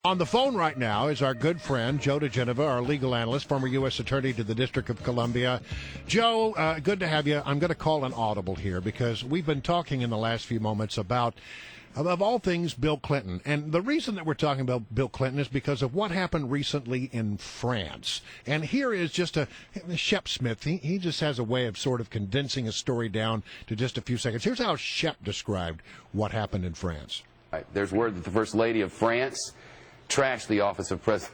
On the phone right now is our good friend, Joe DiGenova, our legal analyst, former U.S. Attorney to the District of Columbia. Joe, good to have you. I'm going to call an audible here because we've been talking in the last few moments about, of all things, Bill Clinton. And the reason that we're talking about Bill Clinton is because of what happened recently in France. And here is just Shep Smith. He just has a way of sort of condensing a story down to just a few seconds. Here's how Shep described what happened in France. Right. There's word that the First Lady of France trashed the office of President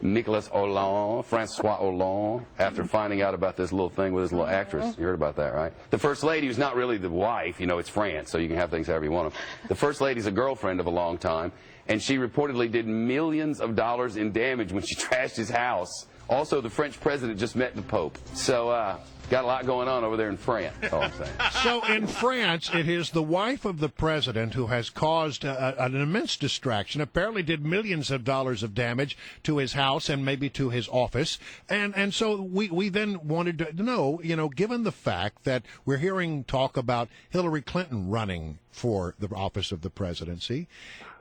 Nicolas Hollande, Francois Hollande, after finding out about this little thing with his little actress. You heard about that, right? The First Lady, who's not really the wife, you know, it's France, so you can have things however you want them. The First Lady's a girlfriend of a long time, and she reportedly did millions of dollars in damage when she trashed his house. Also, the French president just met the Pope. So, got a lot going on over there in France, that's all I'm saying. So in France, it is the wife of the president who has caused an immense distraction, apparently did millions of dollars of damage to his house and maybe to his office. And so we then wanted to know, given the fact that we're hearing talk about Hillary Clinton running for the office of the presidency,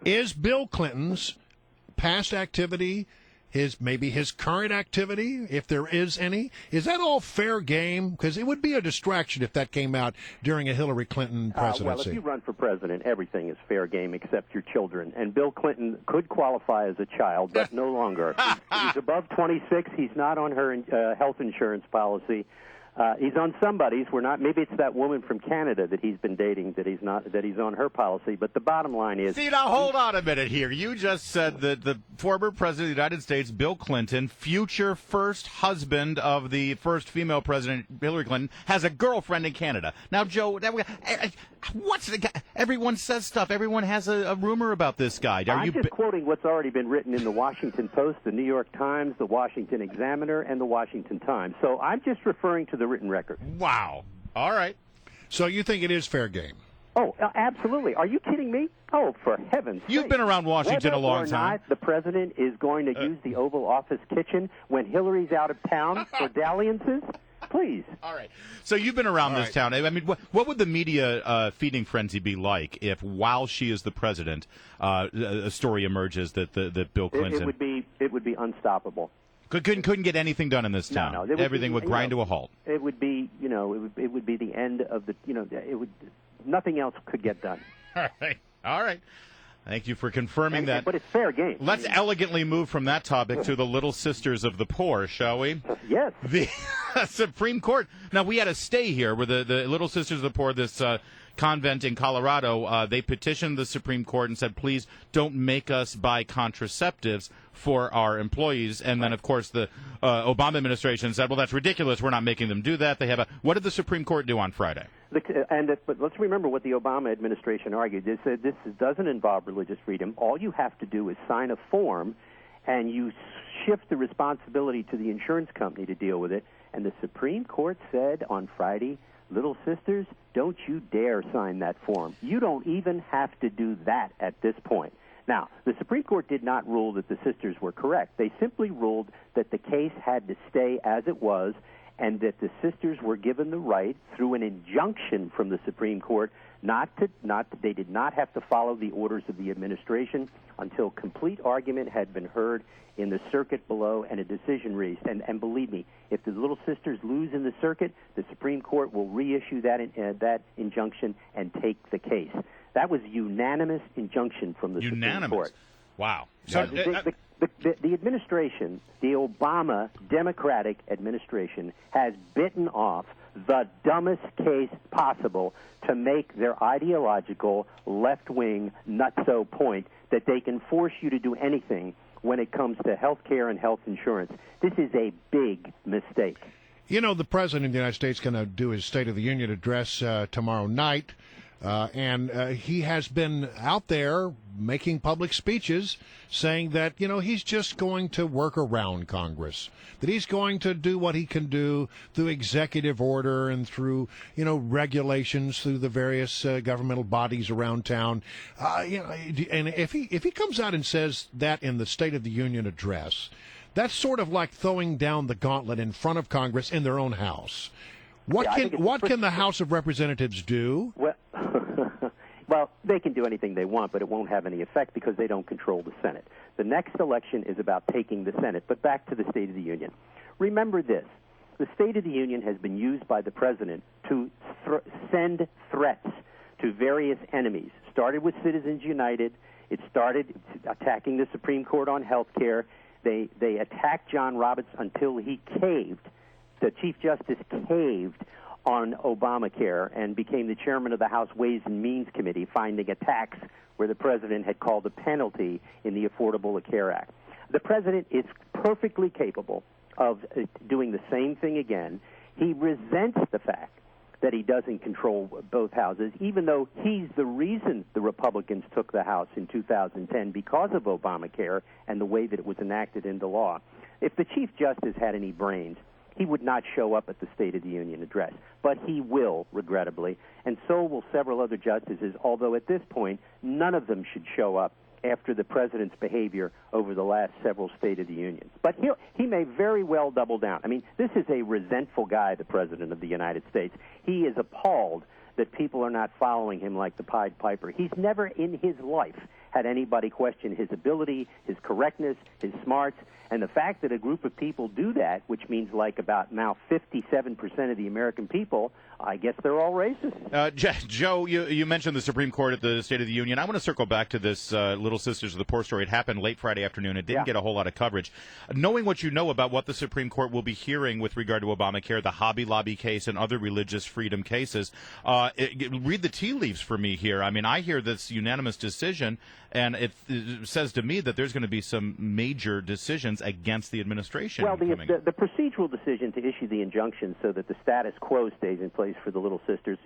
is Bill Clinton's past activity, his current activity, if there is any, is that all fair game? Because it would be a distraction if that came out during a Hillary Clinton presidency. Well, if you run for president, everything is fair game except your children. And Bill Clinton could qualify as a child, but no longer. He's above 26. He's not on her health insurance policy. He's on somebody's. Maybe it's that woman from Canada that he's been dating that he's on her policy. But the bottom line is. See, now hold on a minute here. You just said that the former president of the United States, Bill Clinton, future first husband of the first female president, Hillary Clinton, has a girlfriend in Canada. Now, Joe, everyone says stuff. Everyone has a rumor about this guy. I'm just quoting what's already been written in the Washington Post, the New York Times, the Washington Examiner, and the Washington Times. So I'm just referring to the written record. Wow. All right. So you think it is fair game? Oh, absolutely. Are you kidding me? Oh, for heaven's sake. You've been around Washington a long time. Whether or not the president is going to use the Oval Office kitchen when Hillary's out of town for dalliances, please. All right. So you've been around this town. I mean, what would the media feeding frenzy be like if, while she is the president, a story emerges that Bill Clinton... It would be unstoppable. Couldn't get anything done in this town. No, everything would grind to a halt. It would be, it would be the end of the, nothing else could get done. All right. Thank you for confirming that. But it's fair game. Let's elegantly move from that topic to the Little Sisters of the Poor, shall we? Yes. The Supreme Court. Now, we had a stay here where the Little Sisters of the Poor, this convent in Colorado, they petitioned the Supreme Court and said, please don't make us buy contraceptives for our employees. And then, of course, the Obama administration said, well, that's ridiculous. We're not making them do that. What did the Supreme Court do on Friday? But let's remember what the Obama administration argued. They said this doesn't involve religious freedom. All you have to do is sign a form, and you shift the responsibility to the insurance company to deal with it. And the Supreme Court said on Friday, little sisters, don't you dare sign that form. You don't even have to do that at this point. Now, the Supreme Court did not rule that the sisters were correct. They simply ruled that the case had to stay as it was and that the sisters were given the right through an injunction from the Supreme Court they did not have to follow the orders of the administration until complete argument had been heard in the circuit below and a decision reached. And believe me, if the little sisters lose in the circuit, the Supreme Court will reissue that injunction and take the case. That was unanimous injunction from the Supreme Court. Wow. So the administration, the Obama Democratic administration, has bitten off the dumbest case possible to make their ideological left-wing nutso point that they can force you to do anything when it comes to health care and health insurance. This is a big mistake. The President of the United States is going to do his State of the Union address tomorrow night. And he has been out there making public speeches saying that, he's just going to work around Congress, that he's going to do what he can do through executive order and through, regulations through the various governmental bodies around town. And if he comes out and says that in the State of the Union address, that's sort of like throwing down the gauntlet in front of Congress in their own house. What can the House of Representatives do? Well, they can do anything they want, but it won't have any effect because they don't control the Senate. The next election is about taking the Senate. But back to the State of the Union. Remember this. The State of the Union has been used by the president to send threats to various enemies. Started with Citizens United. It started attacking the Supreme Court on health care. They attacked John Roberts until he caved. The Chief Justice caved on Obamacare and became the chairman of the House Ways and Means Committee, finding a tax where the president had called a penalty in the Affordable Care Act. The president is perfectly capable of doing the same thing again. He resents the fact that he doesn't control both houses, even though he's the reason the Republicans took the House in 2010 because of Obamacare and the way that it was enacted into law. If the Chief Justice had any brains, he would not show up at the State of the Union address. But he will, regrettably, and so will several other justices, although at this point, none of them should show up after the president's behavior over the last several State of the Unions. But he may very well double down. I mean, this is a resentful guy, the President of the United States. He is appalled that people are not following him like the Pied Piper. He's never in his life had anybody question his ability, his correctness, his smarts, and the fact that a group of people do that, which means like about now 57% of the American people, I guess they're all racist. Joe, you mentioned the Supreme Court at the State of the Union. I want to circle back to this Little Sisters of the Poor story. It happened late Friday afternoon. It didn't get a whole lot of coverage. Knowing what you know about what the Supreme Court will be hearing with regard to Obamacare, the Hobby Lobby case, and other religious freedom cases, read the tea leaves for me here. I mean, I hear this unanimous decision, and it says to me that there's going to be some major decisions against the administration. Well, the procedural decision to issue the injunction so that the status quo stays in place for the Little Sisters,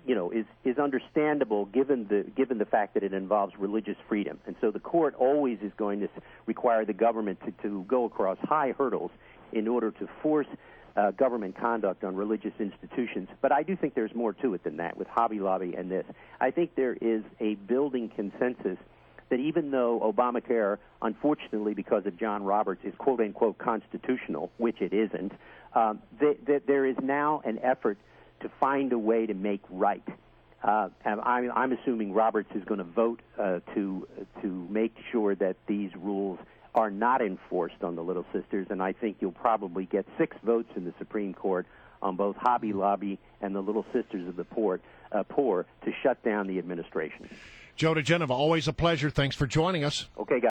is understandable given the fact that it involves religious freedom. And so the court always is going to require the government to go across high hurdles in order to force government conduct on religious institutions. But I do think there's more to it than that with Hobby Lobby and this. I think there is a building consensus that even though Obamacare, unfortunately because of John Roberts, is quote-unquote constitutional, which it isn't, that there is now an effort to find a way to make right. And I'm assuming Roberts is going to vote to make sure that these rules are not enforced on the Little Sisters, and I think you'll probably get 6 votes in the Supreme Court on both Hobby Lobby and the Little Sisters of the Poor to shut down the administration. Joe DiGenova, always a pleasure. Thanks for joining us. Okay, guys.